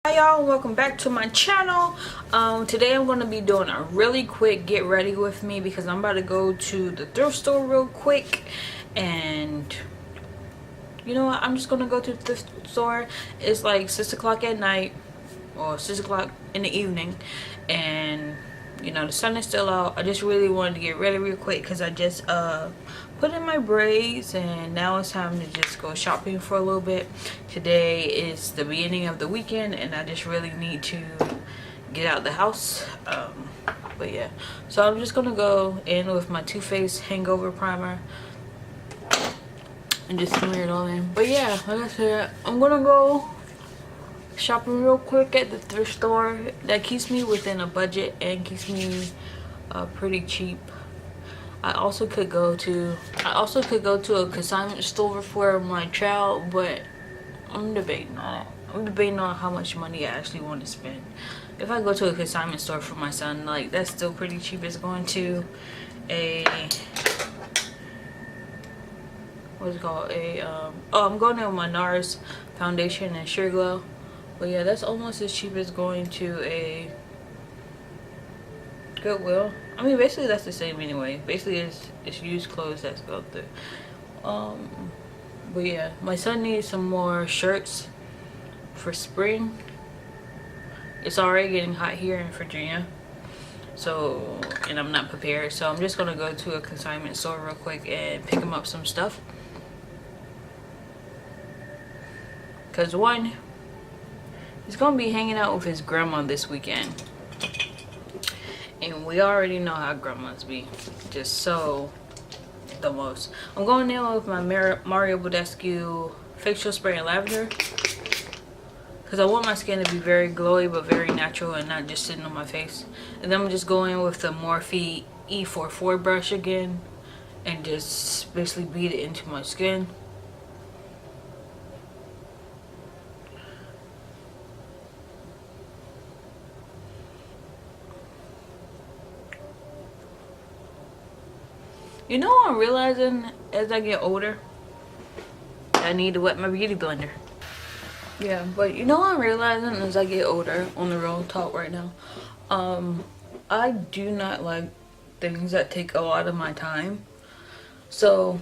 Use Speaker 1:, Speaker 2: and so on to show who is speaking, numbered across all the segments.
Speaker 1: Hi y'all, welcome back to my channel. Today I'm going to be doing a really quick get ready with me because I'm about to go to the thrift store real quick. And you know what, I'm just going to go to the thrift store. It's like 6 o'clock at night or 6 o'clock in the evening, and you know the sun is still out. I just really wanted to get ready real quick because I just put in my braids, and now it's time to just go shopping for a little bit. Today is the beginning of the weekend and I just really need to get out the house. But yeah, so I'm just gonna go in with my Too Faced hangover primer and just smear it all in. But yeah, like I said, I'm gonna go shopping real quick at the thrift store. That keeps me within a budget and keeps me pretty cheap. I also could go to a consignment store for my child, but I'm debating on it. I'm debating on how much money I actually want to spend. If I go to a consignment store for my son, like, that's still pretty cheap. It's going to a what's it called? I'm going there with my Nars foundation and Sheer Glow. But yeah, that's almost as cheap as going to a Goodwill. I mean, basically that's the same anyway. Basically it's used clothes that's go through. But yeah, my son needs some more shirts for spring. It's already getting hot here in Virginia, so, and I'm not prepared, so I'm just gonna go to a consignment store real quick and pick him up some stuff. Cause one, he's gonna be hanging out with his grandma this weekend, and we already know how grandmas be, just so the most. I'm going in with my Mariah facial spray in lavender because I want my skin to be very glowy but very natural and not just sitting on my face. And then I'm just going with the Morphe E44 brush again and just basically beat it into my skin. You know what I'm realizing as I get older? I need to wet my beauty blender. Yeah, but you know what I'm realizing as I get older, on the real talk right now? I do not like things that take a lot of my time. So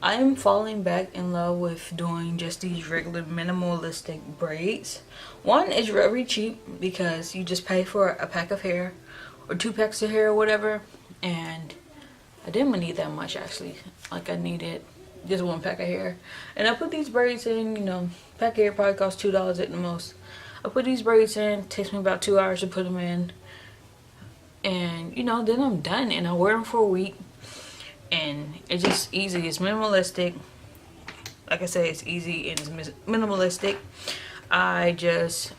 Speaker 1: I am falling back in love with doing just these regular minimalistic braids. One is very cheap because you just pay for a pack of hair or 2 packs of hair or whatever, and I didn't need that much actually. Like, I needed just 1 pack of hair. And I put these braids in, you know, pack of hair probably costs $2 at the most. I put these braids in, takes me about 2 hours to put them in. And, you know, then I'm done and I wear them for a week. And it's just easy, it's minimalistic. Like I said, it's easy and it's minimalistic. I'm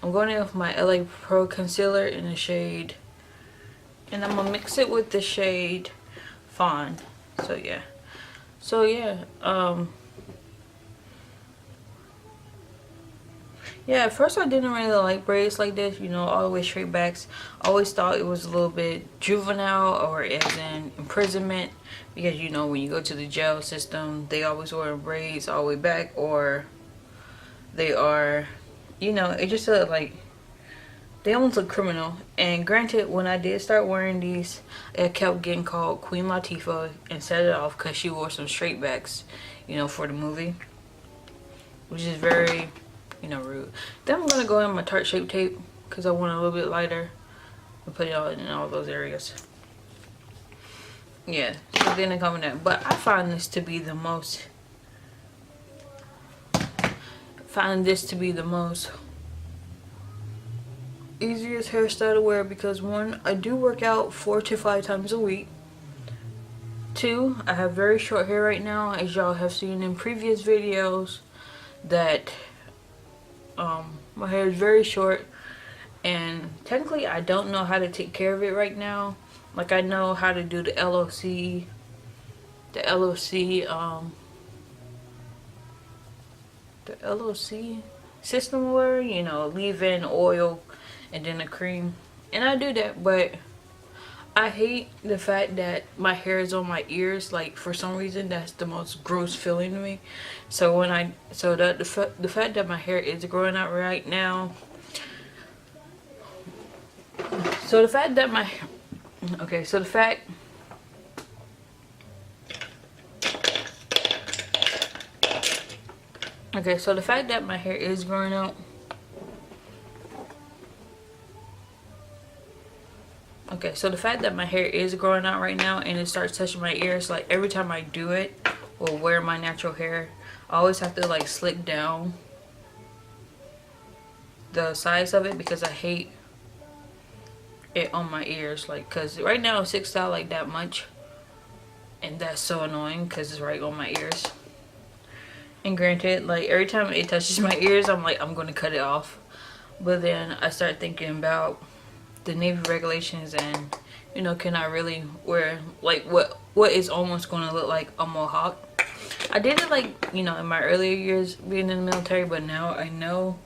Speaker 1: going in with my LA Pro concealer in the shade, and I'm gonna mix it with the shade Fawn. So yeah, yeah, at first I didn't really like braids like this, you know, always straight backs. I always thought it was a little bit juvenile, or as in imprisonment, because you know when you go to the jail system they always wear braids all the way back, or they are, you know, it just like they almost look criminal. And granted, when I did start wearing these, I kept getting called Queen Latifah and set it off because she wore some straight backs, you know, for the movie, which is very, you know, rude. Then I'm gonna go in my Tarte Shape Tape because I want it a little bit lighter and put it all in all those areas. Yeah, so then I come in that. But I find this to be the most easiest hairstyle to wear, because one, I do work out 4 to 5 times a week. 2, I have very short hair right now, as y'all have seen in previous videos, that my hair is very short, and technically I don't know how to take care of it right now. Like, I know how to do the LOC system, where, you know, leave in oil and then a cream, and I do that, but I hate the fact that my hair is on my ears. Like, for some reason, that's the most gross feeling to me. So when the fact that my hair is growing out right now. So the fact that my, okay, so the fact, okay, so the fact that my hair is growing out. Okay, so the fact that my hair is growing out right now and it starts touching my ears, like every time I do it or wear my natural hair, I always have to like slick down the sides of it because I hate it on my ears. Like, cause right now it sticks out like that much, and that's so annoying because it's right on my ears. And granted, like every time it touches my ears, I'm like, I'm gonna cut it off. But then I start thinking about the Navy regulations and, you know, can I really wear like what is almost going to look like a mohawk. I did it like, you know, in my earlier years being in the military, but now I know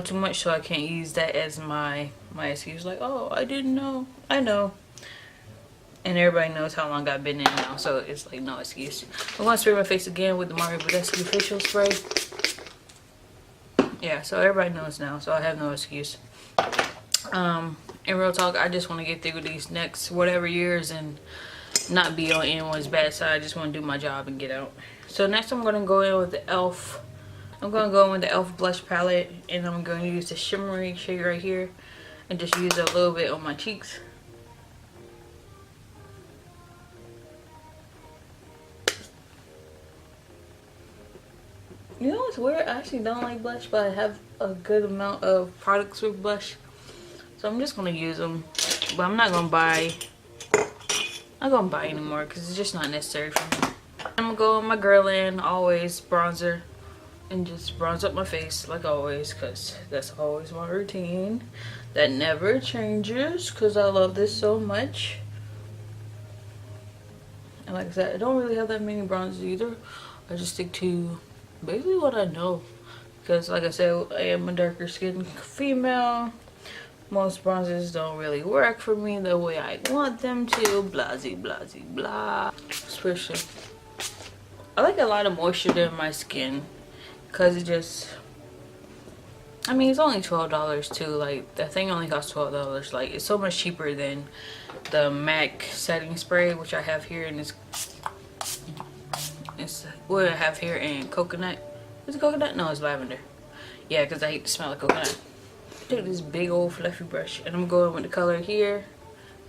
Speaker 1: too much, so I can't use that as my excuse. Like, oh, I didn't know. I know. And everybody knows how long I've been in now, so it's like no excuse. I'm gonna spray my face again with the Mariah facial spray. Yeah, so everybody knows now, so I have no excuse. In real talk, I just want to get through these next whatever years and not be on anyone's bad side. I just want to do my job and get out. So next I'm going to go in with the e.l.f. I'm going to go in with the e.l.f. blush palette, and I'm going to use the shimmery shade right here and just use a little bit on my cheeks. You know what's weird? I actually don't like blush, but I have a good amount of products with blush. So I'm just going to use them. But I'm not going to buy anymore because it's just not necessary for me. I'm going to go with my Guerlain always bronzer and just bronze up my face like always, because that's always my routine. That never changes because I love this so much. And like I said, I don't really have that many bronzers either. I just stick to basically what I know. Because like I said, I am a darker skinned female. Most bronzers don't really work for me the way I want them to. Blasey, blasey, blah. Especially, I like a lot of moisture in my skin. Because it just, I mean, it's only $12 too. Like, that thing only costs $12. Like, it's so much cheaper than the MAC setting spray, which I have here in this. It's what I have here in coconut. Is it coconut? No, it's lavender. Yeah, because I hate the smell of coconut. Take this big old fluffy brush and I'm going with the color here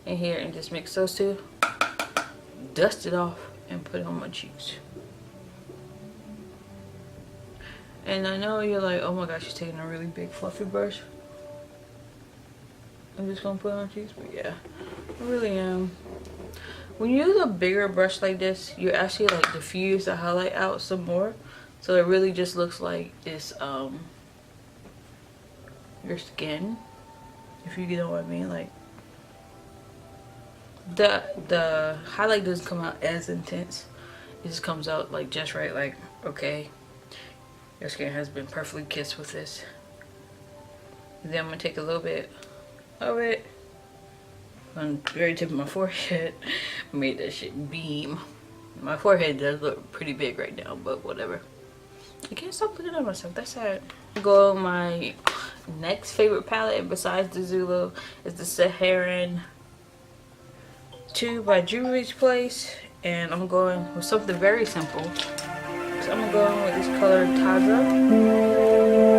Speaker 1: and here and just mix those two. Dust it off and put it on my cheeks. And I know you're like, oh my gosh, she's taking a really big fluffy brush. I'm just gonna put it on my cheeks, but yeah, I really am. When you use a bigger brush like this, you actually like diffuse the highlight out some more, so it really just looks like it's your skin, if you know what I mean. Like the highlight doesn't come out as intense, it just comes out like just right. Like, okay, your skin has been perfectly kissed with this. And then I'm gonna take a little bit of it on the very tip of my forehead. Made that shit beam. My forehead does look pretty big right now, but whatever. I can't stop looking at myself, that's sad. Go my next favorite palette besides the Zulu is the Saharan 2 by Juvia's Place, and I'm going with something very simple. So I'm going with this color Tahoe.